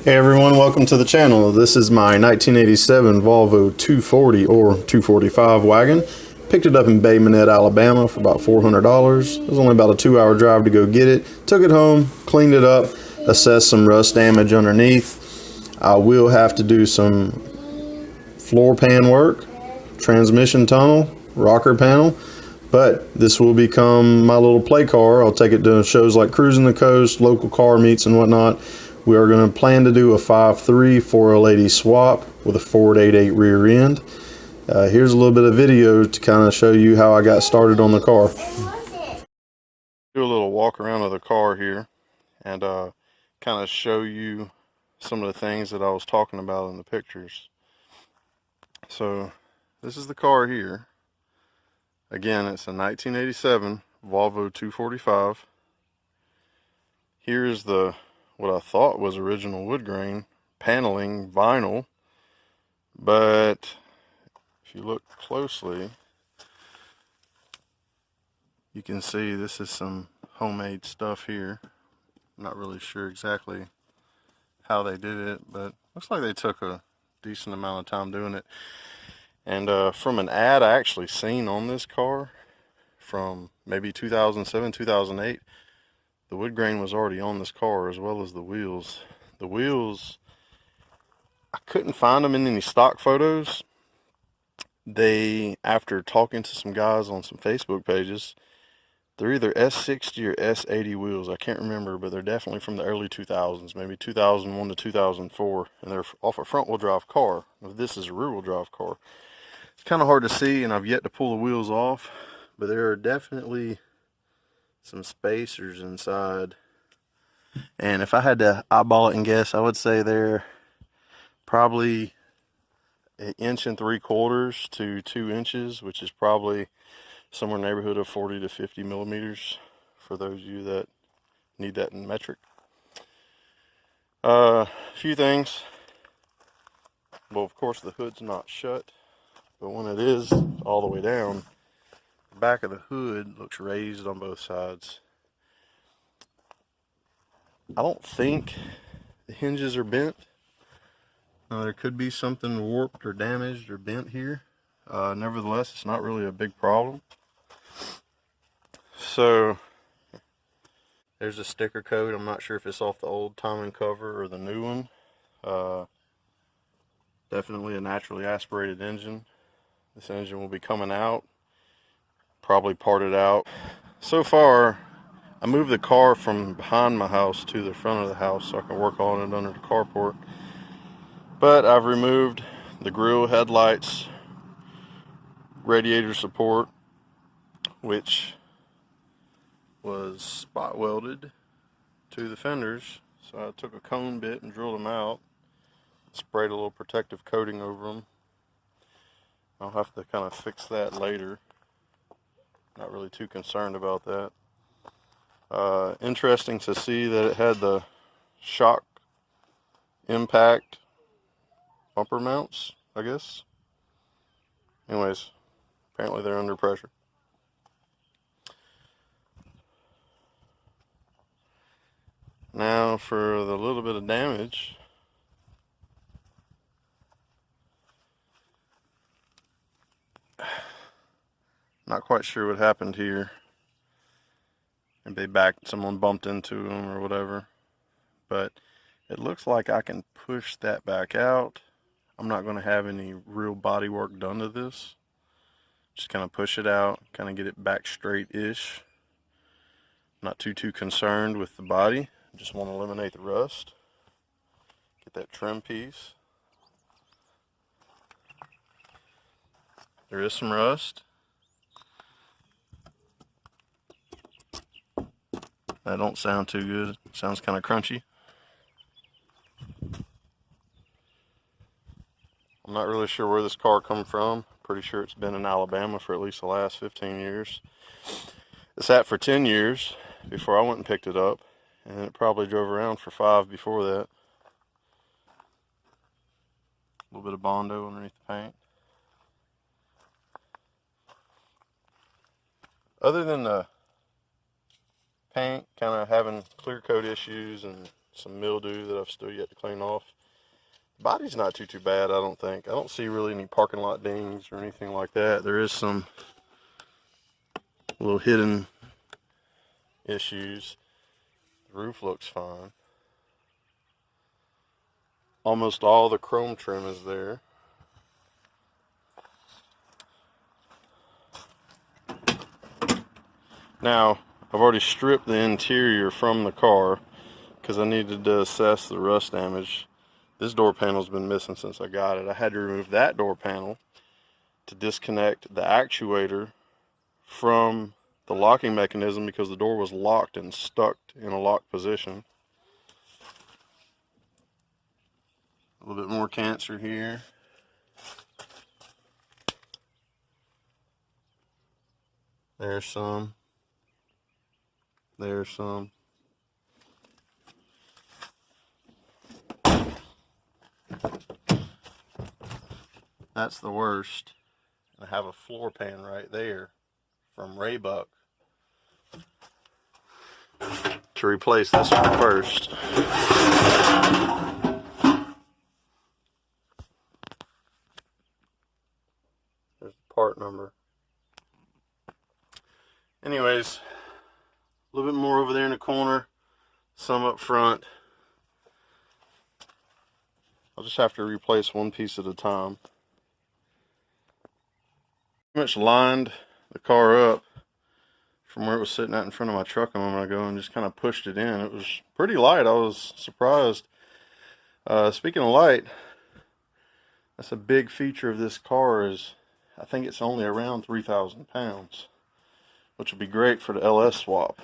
Hey everyone, welcome to the channel. This is my 1987 Volvo 240 or 245 wagon. Picked it up in Bay Minette, Alabama for about $400. It was only about a 2-hour drive to go get it. Took it home, cleaned it up, assessed some rust damage underneath. I will have to do some floor pan work, transmission tunnel, rocker panel, but this will become my little play car. I'll take it to shows like Cruising the Coast, local car meets and whatnot. We are going to plan to do a 5.3 4L80 swap with a Ford 8.8 rear end. Here's a little bit of video to kind of show you how I got started on the car. Do a little walk around of the car here and kind of show you some of the things that I was talking about in the pictures. So this is the car here. Again, it's a 1987 Volvo 245. Here's the what I thought was original wood grain paneling vinyl, but if you look closely, you can see this is some homemade stuff here. I'm not really sure exactly how they did it, but looks like they took a decent amount of time doing it. And from an ad I actually seen on this car from maybe 2007, 2008, the wood grain was already on this car as well as the wheels. The wheels, I couldn't find them in any stock photos. They, after talking to some guys on some Facebook pages, they're either S60 or S80 wheels. I can't remember, but they're definitely from the early 2000s, maybe 2001 to 2004, and they're off a front-wheel drive car. This is a rear-wheel drive car. It's kind of hard to see, and I've yet to pull the wheels off, but there are definitely some spacers inside. And if I had to eyeball it and guess, I would say they're probably 1 3/4 to 2 inches, which is probably somewhere in the neighborhood of 40 to 50 millimeters for those of you that need that in metric. A few things. Well, of course, the hood's not shut, but when it is all the way down, the back of the hood looks raised on both sides. I don't think the hinges are bent. There could be something warped or damaged or bent here. Nevertheless, it's not really a big problem. So there's a sticker code. I'm not sure if it's off the old timing cover or the new one. Definitely a naturally aspirated engine. This engine will be coming out, probably parted out. So far, I moved the car from behind my house to the front of the house so I can work on it under the carport. But I've removed the grille, headlights, radiator support, which was spot welded to the fenders. So I took a cone bit and drilled them out, sprayed a little protective coating over them. I'll have to kind of fix that later. Not really too concerned about that. Interesting to see that it had the shock impact bumper mounts, I guess. Anyways, apparently they're under pressure. Now for the little bit of damage. Not quite sure what happened here. Maybe someone bumped into them or whatever. But it looks like I can push that back out. I'm not going to have any real body work done to this. Just kind of push it out, kind of get it back straight-ish. Not too concerned with the body. Just want to eliminate the rust. Get that trim piece. There is some rust. That don't sound too good. It sounds kind of crunchy. I'm not really sure where this car come from. Pretty sure it's been in Alabama for at least the last 15 years. It sat for 10 years before I went and picked it up, and it probably drove around for 5 before that. A little bit of Bondo underneath the paint. Other than the paint kind of having clear coat issues and some mildew that I've still yet to clean off. The body's not too bad, I don't think. I don't see really any parking lot dings or anything like that. There is some little hidden issues. The roof looks fine. Almost all the chrome trim is there. Now, I've already stripped the interior from the car because I needed to assess the rust damage. This door panel's been missing since I got it. I had to remove that door panel to disconnect the actuator from the locking mechanism because the door was locked and stuck in a locked position. A little bit more cancer here. There's some. There's some. That's the worst. I have a floor pan right there from Raybuck to replace this one first. There's the part number. Anyways, a little bit more over there in the corner, some up front. I'll just have to replace one piece at a time. Pretty much lined the car up from where it was sitting at in front of my truck a moment ago and just kind of pushed it in. It was pretty light. I was surprised. Speaking of light, that's a big feature of this car is I think it's only around 3,000 pounds, which would be great for the LS swap.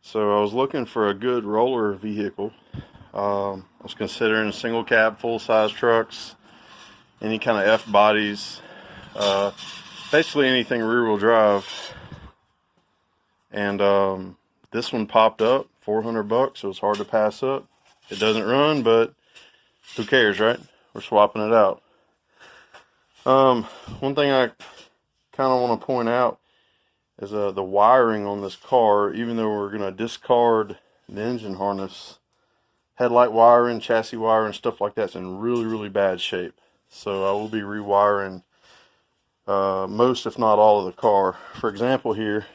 So I was looking for a good roller vehicle. I was considering single cab, full size trucks, any kind of F bodies, basically anything rear wheel drive. And this one popped up, $400, so it's hard to pass up. It doesn't run, but who cares, right? We're swapping it out. One thing I kind of want to point out is the wiring on this car. Even though we're going to discard the engine harness, headlight wiring, chassis wiring, stuff like that's in really, really bad shape. So I will be rewiring most, if not all, of the car. For example here,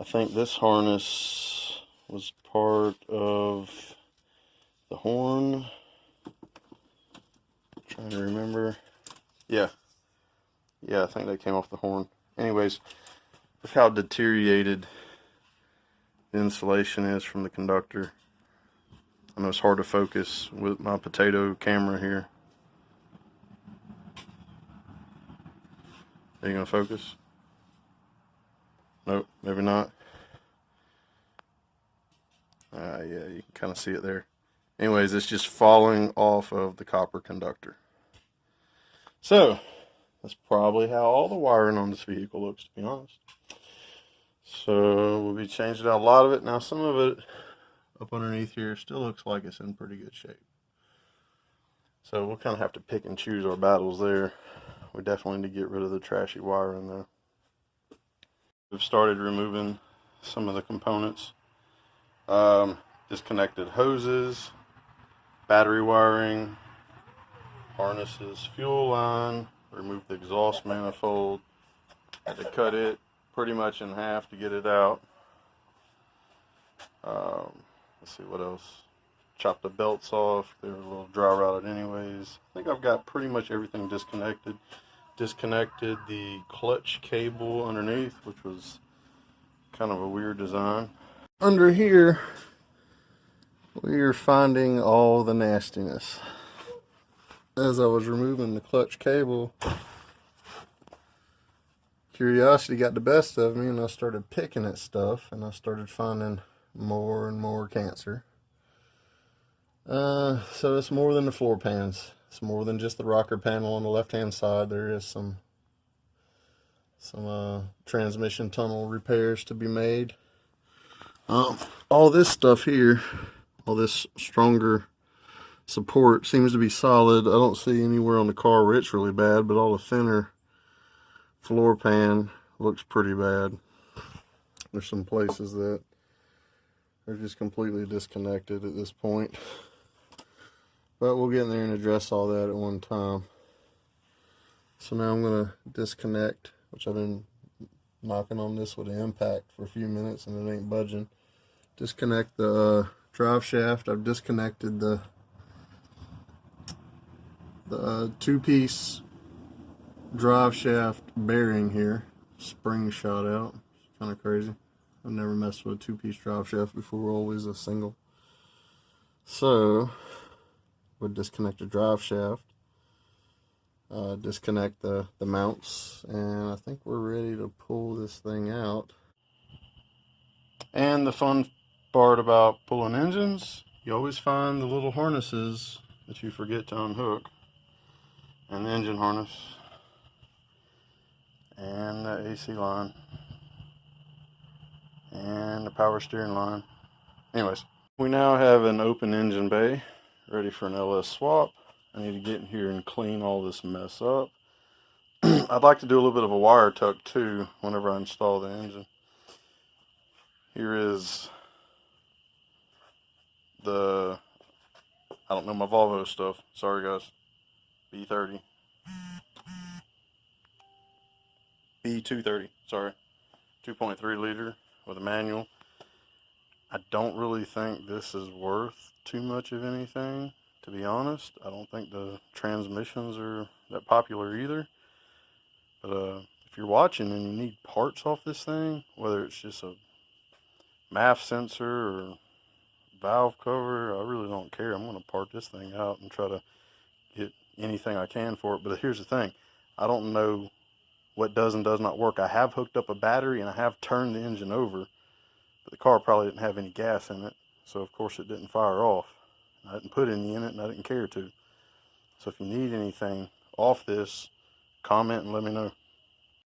I think this harness was part of the horn. I'm trying to remember. Yeah, I think they came off the horn. Anyways, look how deteriorated the insulation is from the conductor. I know it's hard to focus with my potato camera here. Are you gonna focus? Nope, maybe not. Yeah, you can kind of see it there. Anyways, it's just falling off of the copper conductor. So, that's probably how all the wiring on this vehicle looks, to be honest. So, we'll be changing out a lot of it. Now, some of it up underneath here still looks like it's in pretty good shape. So, we'll kind of have to pick and choose our battles there. We definitely need to get rid of the trashy wiring though. We've started removing some of the components. Disconnected hoses, battery wiring, harnesses, fuel line, removed the exhaust manifold. Had to cut it pretty much in half to get it out. Let's see what else. Chopped the belts off. They were a little dry rotted anyways. I think I've got pretty much everything disconnected. Disconnected the clutch cable underneath, which was kind of a weird design. Under here, we are finding all the nastiness. As I was removing the clutch cable, curiosity got the best of me and I started picking at stuff and I started finding more and more cancer. So it's more than the floor pans. It's more than just the rocker panel on the left hand side. There is some transmission tunnel repairs to be made. All this stuff here, all this stronger support seems to be solid. I don't see anywhere on the car where it's really bad, but all the thinner floor pan looks pretty bad. There's some places that They're just completely disconnected at this point. But we'll get in there and address all that at one time. So now I'm going to disconnect, which I've been knocking on this with an impact for a few minutes and it ain't budging. Disconnect the drive shaft. I've disconnected the two-piece drive shaft bearing here. Spring shot out. Kind of crazy. I've never messed with a two-piece drive shaft before, always a single. So, we'll disconnect the drive shaft, disconnect the mounts, and I think we're ready to pull this thing out. And the fun part about pulling engines, you always find the little harnesses that you forget to unhook. And the engine harness, and the AC line, and the power steering line. Anyways, we now have an open engine bay ready for an LS swap. I need to get in here and clean all this mess up. I'd like to do a little bit of a wire tuck too whenever I install the engine. Here is the, I don't know my Volvo stuff, sorry guys, B30. B230, sorry, 2.3 liter with a manual. I don't really think this is worth too much of anything, to be honest. I don't think the transmissions are that popular either. But if you're watching and you need parts off this thing, whether it's just a MAF sensor or valve cover, I really don't care. I'm going to part this thing out and try to get anything I can for it. But here's the thing, I don't know what does and does not work. I have hooked up a battery and I have turned the engine over, but the car probably didn't have any gas in it, so of course it didn't fire off. I didn't put any in it and I didn't care to. So if you need anything off this, comment and let me know.